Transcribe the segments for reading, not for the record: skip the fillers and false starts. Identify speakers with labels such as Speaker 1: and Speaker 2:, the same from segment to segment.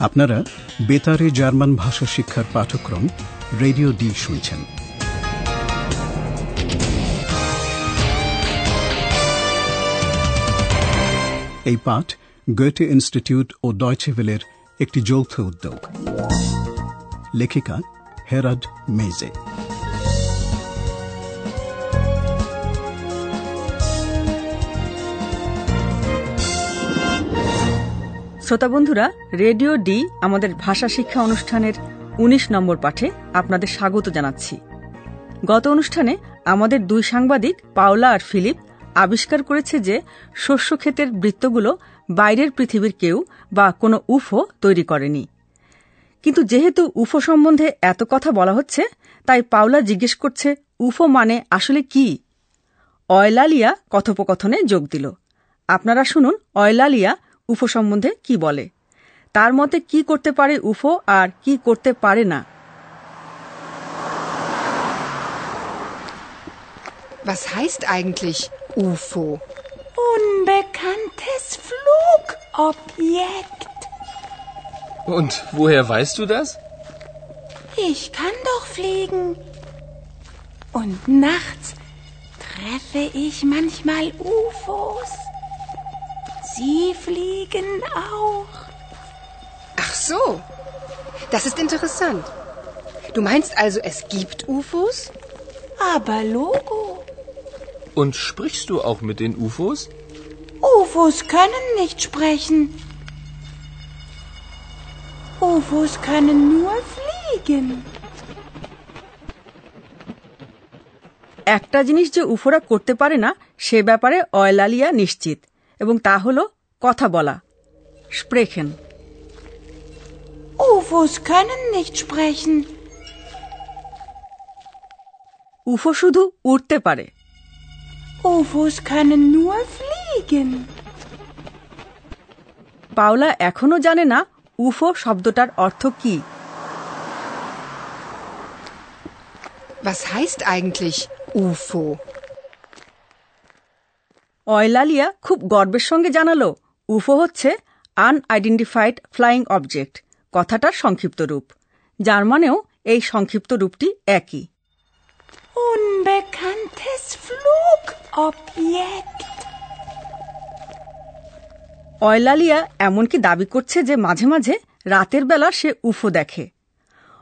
Speaker 1: আপনারা বেতারে জার্মান ভাষা শিক্ষার পাঠক্রম রেডিও ডি শুনছেন। এই পাঠ গোয়েটে ইনস্টিটিউট ও ডয়চে ভেলের একটি যৌথ উদ্যোগ। লেখিকা হেরাড মেজে।
Speaker 2: শ্রোতা বন্ধুরা, রেডিও ডি আমাদের ভাষা শিক্ষা অনুষ্ঠানের ১৯ নম্বর পাঠে আপনাদের স্বাগত জানাচ্ছি। গত অনুষ্ঠানে আমাদের দুই সাংবাদিক পাওলা আর ফিলিপ আবিষ্কার করেছে যে শস্যক্ষেতের বৃত্তগুলো বাইরের পৃথিবীর কেউ বা কোনো উফো তৈরি করেনি। কিন্তু যেহেতু উফো সম্বন্ধে এত কথা বলা হচ্ছে, তাই পাওলা জিজ্ঞেস করছে উফো মানে আসলে কি। অয়লালিয়া কথোপকথনে যোগ দিল। আপনারা শুনুন অয়লালিয়া উফো সম্বন্ধে কি বলে, তার মতে কি করতে পারে উফো আর কি করতে পারে না।
Speaker 3: Was heißt eigentlich UFO?
Speaker 4: Unbekanntes Flugobjekt.
Speaker 5: Und woher weißt du das?
Speaker 4: Ich kann doch fliegen. Und nachts treffe ich manchmal UFOs. Sie fliegen auch.
Speaker 3: Ach so, das ist interessant. Du meinst also, es gibt UFOs?
Speaker 4: Aber Logo.
Speaker 5: Und sprichst du auch mit den UFOs?
Speaker 4: UFOs können nicht sprechen. UFOs können nur fliegen.
Speaker 2: একটা জিনিস যে উফোরা করতে পারে না সে ব্যাপারে Eulalia নিশ্চিত, এবং তা হল কথা বলা, স্প্রেখেন।
Speaker 4: UFOs können nicht sprechen.
Speaker 2: উফো শুধু উড়তে পারে।
Speaker 4: UFOs können nur fliegen.
Speaker 2: Paula এখনো জানে না উফো শব্দটার অর্থ কি।
Speaker 3: Was heißt eigentlich UFO?
Speaker 2: Eulalia খুব গর্বের সঙ্গে জানালো উফো হচ্ছে আনআইডেন্টিফাইড ফ্লাইং অবজেক্ট, কথাটার সংক্ষিপ্ত রূপ। জার্মানেও এই সংক্ষিপ্ত রূপটি একই।
Speaker 4: Unbekanntes Flugobjekt.
Speaker 2: অয়লালিয়া এমনকি দাবি করছে যে মাঝে মাঝে রাতের বেলা সে উফো দেখে।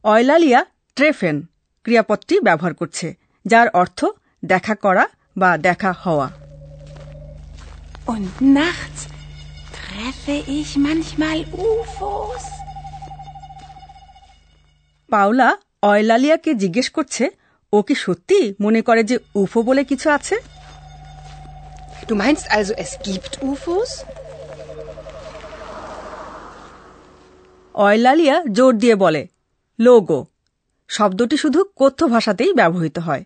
Speaker 2: অয়লালিয়া ট্রেফেন ক্রিয়াপদটি ব্যবহার করছে, যার অর্থ দেখা করা বা দেখা হওয়া।
Speaker 4: Und nachts treffe ich manchmal UFOs.
Speaker 2: Paula অয়লালিয়াকে জিজ্ঞেস করছে ও কি সত্যি মনে করে যে উফো বলে কিছু আছে।
Speaker 3: Du meinst also, es gibt UFOs?
Speaker 2: Eulalia জোর দিয়ে বলে লোগো। শব্দটি শুধু কথ্য ভাষাতেই ব্যবহৃত হয়।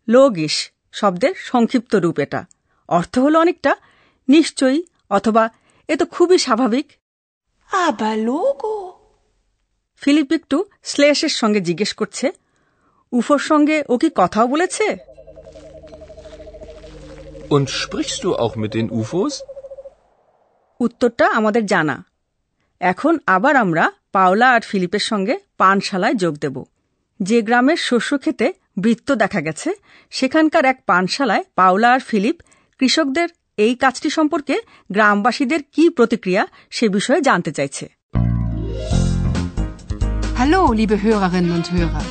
Speaker 2: লোগিশ শব্দের সংক্ষিপ্ত রূপ এটা। অর্থ হল অনেকটা নিশ্চয়ই অথবা এ তো খুবই স্বাভাবিক।
Speaker 4: Aber Logo.
Speaker 2: ফিলিপ একটু শ্লেষের সঙ্গে জিজ্ঞেস করছে উফোর সঙ্গে ও কি কথাও বলেছে।
Speaker 5: Und sprichst du auch mit den UFOs?
Speaker 2: উত্তরটা আমাদের জানা। এখন আবার আমরা পাওলা আর ফিলিপের সঙ্গে পানশালায় যোগ দেব। যে গ্রামের শস্যক্ষেতে বৃত্ত দেখা গেছে সেখানকার এক পানশালায় পাওলা আর ফিলিপ কৃষকদের এই কাজটি সম্পর্কে গ্রামবাসীদের কি প্রতিক্রিয়া সে বিষয়ে জানতে চাইছে।
Speaker 6: Hallo, liebe Hörerinnen und Hörer.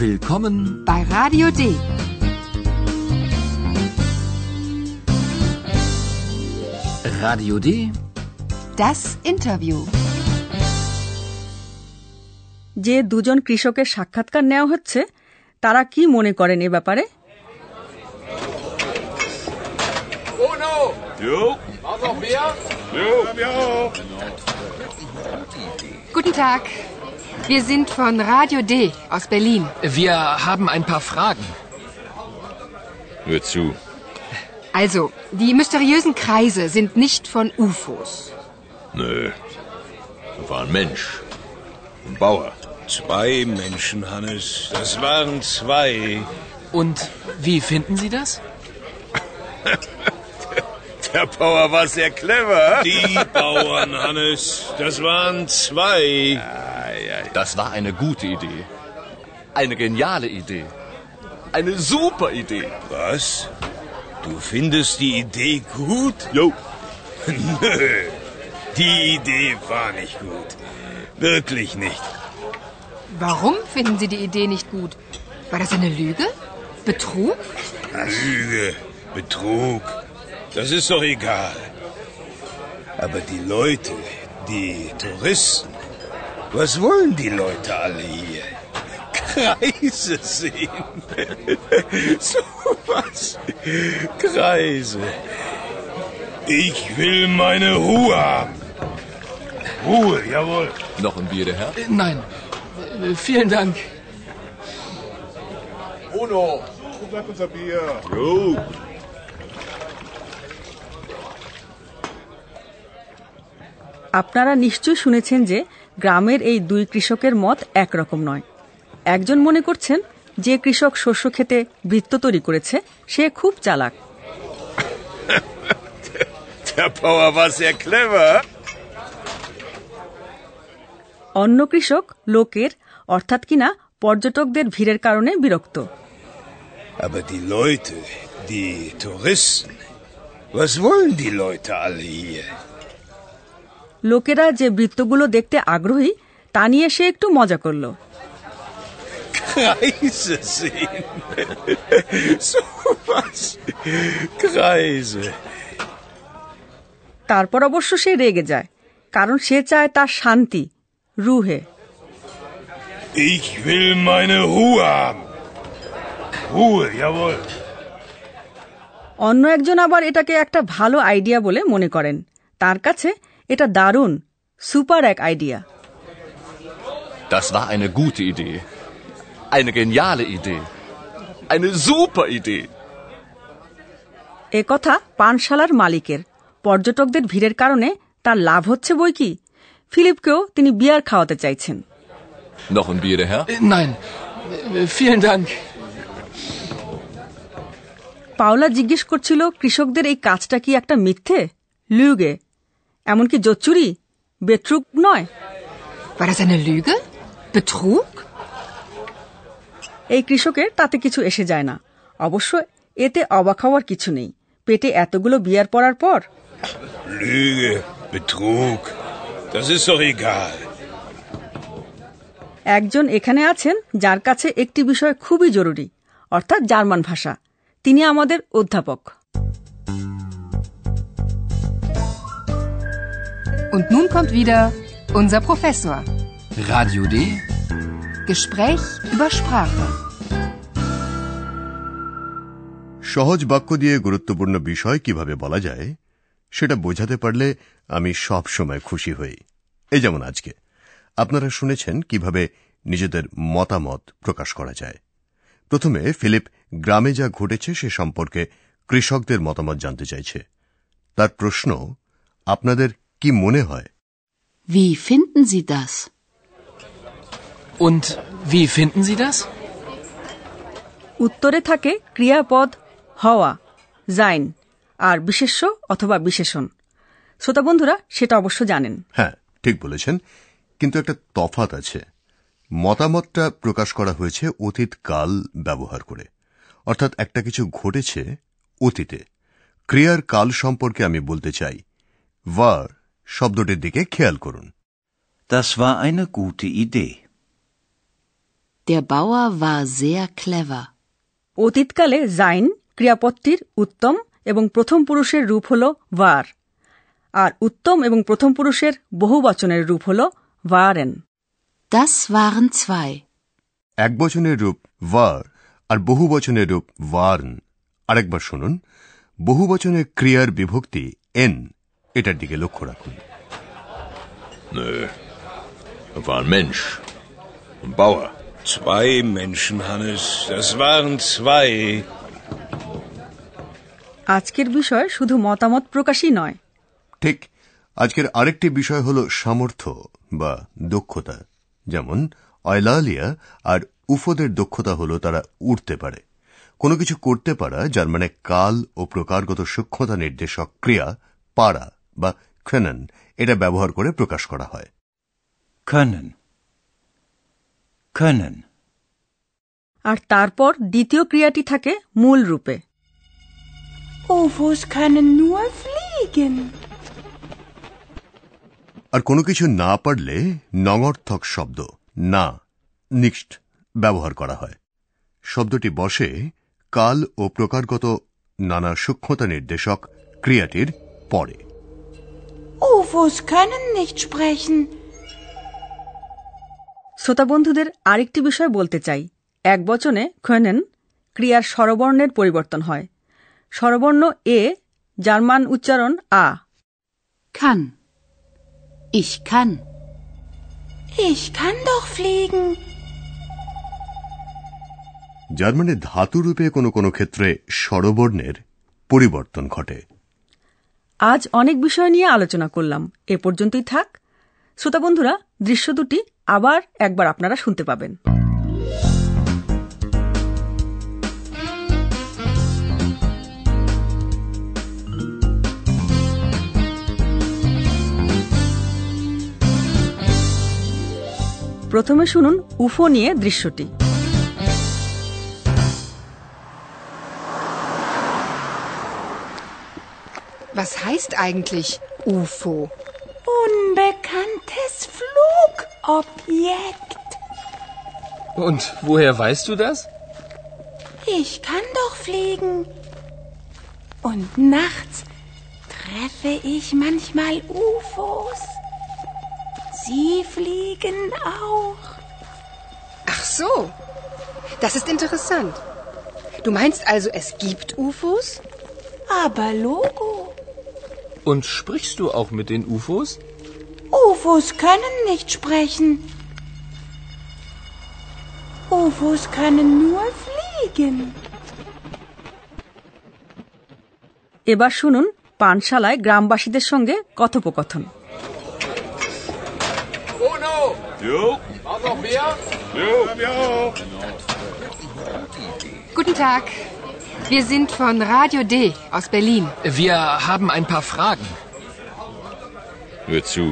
Speaker 7: Willkommen
Speaker 6: Bei Radio D.
Speaker 7: Radio D.
Speaker 6: Das Interview.
Speaker 2: যে দুজন কৃষকের সাক্ষাৎকার নেওয়া হচ্ছে তারা কি মনে করেন এ ব্যাপারে।
Speaker 6: Guten Tag. Wir sind von Radio D aus Berlin.
Speaker 7: Wir haben ein paar Fragen.
Speaker 8: Hör zu.
Speaker 6: Also, die mysteriösen Kreise sind nicht von UFOs.
Speaker 8: Nö. Da war ein Mensch. Ein Bauer.
Speaker 9: 2 Menschen, Hannes. Das waren 2.
Speaker 7: Und wie finden Sie das?
Speaker 9: Der Bauer war sehr clever. Die Bauern, Hannes, das waren 2.
Speaker 7: Das war eine gute Idee. Eine geniale Idee. Eine super Idee.
Speaker 9: Was? Du findest die Idee gut? Jo. Nö, die Idee war nicht gut. Wirklich nicht.
Speaker 6: Warum finden Sie die Idee nicht gut? War das eine Lüge? Betrug?
Speaker 9: Lüge, Betrug, das ist doch egal. Aber die Leute, die Touristen, was wollen die Leute alle hier? Kreise sehen. So was. Kreise. Ich will meine Ruhe haben. Ruhe, jawohl.
Speaker 7: Noch ein Bier, der Herr?
Speaker 5: Nein. Vielen Dank.
Speaker 10: Uno, wo bleibt unser Bier?
Speaker 9: Jo.
Speaker 2: আপনারা নিশ্চয়ই শুনেছেন যে গ্রামের এই 2 কৃষকের মত একরকম নয়। একজন মনে করছেন যে কৃষক শস্য খেতে বৃত্ত তৈরি করেছে সে খুব চালাক।
Speaker 9: Der Bauer war sehr clever.
Speaker 2: অন্য কৃষক লোকের অর্থাৎ কিনা পর্যটকদের ভিড়ের কারণে বিরক্ত।
Speaker 9: Aber die Leute, die Touristen, was wollen die Leute alle hier?
Speaker 2: লোকেরা যে বৃত্তগুলো দেখতে আগ্রহী তা নিয়ে সে একটু মজা করল।
Speaker 9: Kreise sehen. So was. Kreise.
Speaker 2: তারপর অবশ্য সে রেগে যায়, কারণ সে চায় তার শান্তি, রুহে।
Speaker 9: Ich will meine Ruhe haben. Ruhe, jawohl.
Speaker 2: অন্য একজন আবার এটাকে একটা ভালো আইডিয়া বলে মনে করেন। তার কাছে এটা দারুণ, সুপার এক idea.
Speaker 7: Das war eine gute Idee. Eine geniale Idee. Eine super Idee.
Speaker 2: এ কথা পানশালার মালিকের। পর্যটকদের ভিড়ের কারণে তার লাভ হচ্ছে বই কি, ফিলিপকেও তিনি বিয়ার খাওয়াতে চাইছেন।
Speaker 7: Noch ein Bier, der Herr?
Speaker 5: Nein. Vielen Dank.
Speaker 2: Paula জিজ্ঞেস করছিল কৃষকদের এই কাজটা কি একটা মিথ্যে, লুগে, এমনকি জোচ্চুরি, বেট্রুক নয়।
Speaker 6: War das eine Lüge? Betrug?
Speaker 2: এই কৃষকের তাতে কিছু এসে যায় না। অবশ্য এতে অবাক হওয়ার কিছু নেই, পেটে এতগুলো বিয়ার পড়ার পর।
Speaker 9: Lüge, Betrug, das ist doch egal.
Speaker 2: একজন এখানে আছেন যার কাছে একটি বিষয় খুবই জরুরি, অর্থাৎ জার্মান ভাষা। তিনি আমাদের অধ্যাপক।
Speaker 6: Und nun kommt wieder unser Professor.
Speaker 5: Radio D.
Speaker 6: Gespräch über Sprache.
Speaker 10: সহজ বাক্য দিয়ে গুরুত্বপূর্ণ বিষয় কিভাবে বলা যায় সেটা বোঝাতে পারলে আমি সব সময় খুশি হই। এই যেমন আজকে আপনারা শুনেছেন কিভাবে নিজেদের মতামত প্রকাশ করা যায়। প্রথমে ফিলিপ গ্রামে যা ঘটেছে সে সম্পর্কে কৃষকদের মতামত জানতে চাইছে। তার প্রশ্ন, আপনাদের কি মনে হয়?
Speaker 4: Wie finden Sie das?
Speaker 5: Und wie finden Sie das?
Speaker 2: উত্তরে থাকে ক্রিয়াপদ হওয়া, জাইন, আর বিশেষ্য অথবা বিশেষণ। শ্রোতা বন্ধুরা সেটা অবশ্য জানেন।
Speaker 10: হ্যাঁ, ঠিক বলেছেন, কিন্তু একটা তফাৎ আছে। মতামতটা প্রকাশ করা হয়েছে অতীত কাল ব্যবহার করে, অর্থাৎ একটা কিছু ঘটেছে অতীতে। ক্রিয়ার কাল সম্পর্কে আমি বলতে চাই। war শব্দটির দিকে খেয়াল করুন।
Speaker 11: Das war eine gute Idee.
Speaker 4: Der Bauer war sehr clever.
Speaker 2: অতীতকালে Zain ক্রিয়াপদটির উত্তম এবং প্রথম পুরুষের রূপ হল war, আর উত্তম এবং প্রথম পুরুষের বহুবচনের রূপ হল waren.
Speaker 4: Das waren 2.
Speaker 10: একবচনের রূপ war আর বহুবচনের রূপ waren। আরেকবার শুনুন, বহুবচনের ক্রিয়ার বিভক্তি n, এটার দিকে লক্ষ্য রাখুন।
Speaker 8: Nö, war ein Mensch. Ein Bauer.
Speaker 9: 2 Menschen, Hannes, das waren 2.
Speaker 2: আজকের বিষয় শুধু মতামত প্রকাশই নয়।
Speaker 10: ঠিক, আজকের আরেকটি বিষয় হল সামর্থ্য বা দক্ষতা। যেমন অয়লালিয়া আর উফোদের দক্ষতা হল তারা উড়তে পারে। কোনো কিছু করতে পারা, যার মানে কাল ও প্রকারগত সূক্ষ্মতা নির্দেশক ক্রিয়া পারা বা können, এটা ব্যবহার করে প্রকাশ করা হয়।
Speaker 11: können, können।
Speaker 2: আর তারপর দ্বিতীয় ক্রিয়াটি থাকে মূল রূপে।
Speaker 12: UFOs können nur fliegen।
Speaker 10: আর কোনো কিছু না পারলে নঙর্থক শব্দ না, nicht ব্যবহার করা হয়। শব্দটি বসে কাল ও প্রকারগত নানা সূক্ষ্মতা নির্দেশক ক্রিয়াটির পরে।
Speaker 12: UFOs können nicht sprechen।
Speaker 2: শ্রোতা বন্ধুদের আরেকটি বিষয় বলতে চাই। একবচনে können ক্রিয়ার স্বরবর্ণের পরিবর্তন হয়। স্বরবর্ণ এ, জার্মান উচ্চারণ আ।
Speaker 4: Kann, ich kann।
Speaker 12: Ich kann doch fliegen।
Speaker 10: জার্মানে ধাতুরূপে কোনো কোনো ক্ষেত্রে স্বরবর্ণের পরিবর্তন ঘটে।
Speaker 2: আজ অনেক বিষয় নিয়ে আলোচনা করলাম, এ পর্যন্তই থাক। শ্রোতা বন্ধুরা, দৃশ্য দুটি আবার একবার আপনারা শুনতে পাবেন। প্রথমে শুনুন উফো নিয়ে দৃশ্যটি।
Speaker 3: Was heißt eigentlich UFO?
Speaker 12: Unbekanntes Flugobjekt।
Speaker 5: Und woher weißt du das?
Speaker 12: Ich kann doch fliegen. Und nachts treffe ich manchmal UFOs. Sie fliegen auch.
Speaker 3: Ach so, das ist interessant. Du meinst also, es gibt UFOs?
Speaker 12: Aber Logo.
Speaker 5: Und sprichst du auch mit den UFOs?
Speaker 12: UFOs können nicht sprechen. UFOs können nur fliegen।
Speaker 2: এবার শুনুন পানশালায় গ্রামবাসীদের সঙ্গে কথোপকথন।
Speaker 6: Guten Tag. Wir sind von Radio D aus Berlin.
Speaker 5: Wir haben ein paar Fragen.
Speaker 8: Hör zu.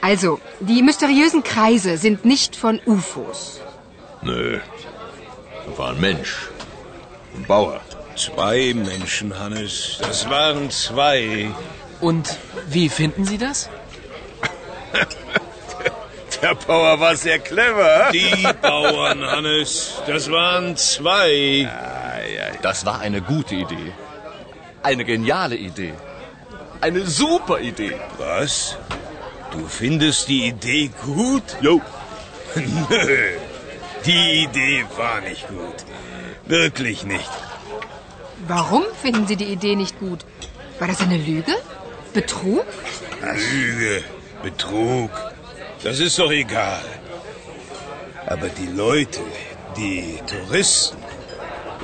Speaker 6: Also, die mysteriösen Kreise sind nicht von UFOs.
Speaker 8: Nö. Da war ein Mensch. Ein Bauer.
Speaker 9: 2 Menschen, Hannes. Das waren 2.
Speaker 5: Und wie finden Sie das?
Speaker 9: Der Bauer war sehr clever. Die Bauern, Hannes. Das waren 2.
Speaker 7: Das war eine gute Idee. Eine geniale Idee. Eine super Idee.
Speaker 9: Was? Du findest die Idee gut? Jo. Nö. Die Idee war nicht gut. Wirklich nicht.
Speaker 6: Warum finden Sie die Idee nicht gut? War das eine Lüge? Betrug?
Speaker 9: Lüge, Betrug. Das ist doch egal. Aber die Leute, die Touristen,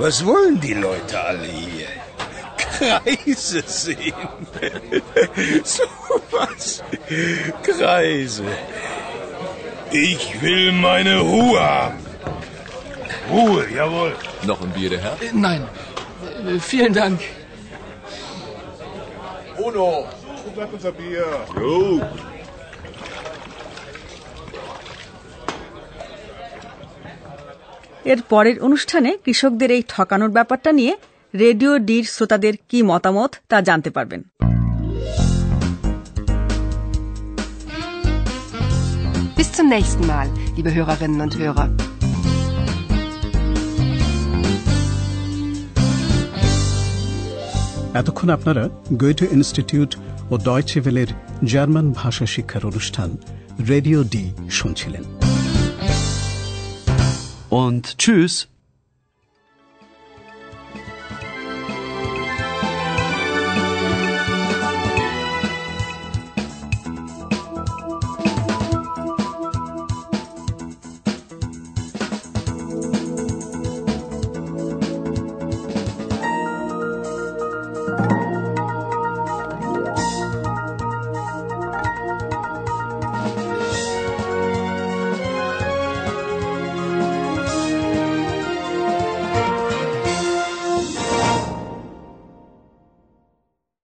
Speaker 9: was wollen die Leute alle hier? Kreise sehen. So was. Kreise. Ich will meine Ruhe haben. Ruhe, jawohl.
Speaker 7: Noch ein Bier, der Herr?
Speaker 5: Nein. Vielen Dank.
Speaker 8: Uno, wo bleibt unser Bier?
Speaker 9: Jo.
Speaker 2: এর পরের অনুষ্ঠানে কৃষকদের এই ঠকানোর ব্যাপারটা নিয়ে radio ডির শ্রোতাদের কি মতামত তা জানতে পারবেন।
Speaker 6: Bis zum nächsten Mal, liebe Hörerinnen und Hörer.
Speaker 1: এতক্ষণ আপনারা গোয়েটে ইনস্টিটিউট ও ডয়চে ভেলের জার্মান ভাষা শিক্ষার অনুষ্ঠান রেডিও ডি শুনছিলেন।
Speaker 13: Und tschüss.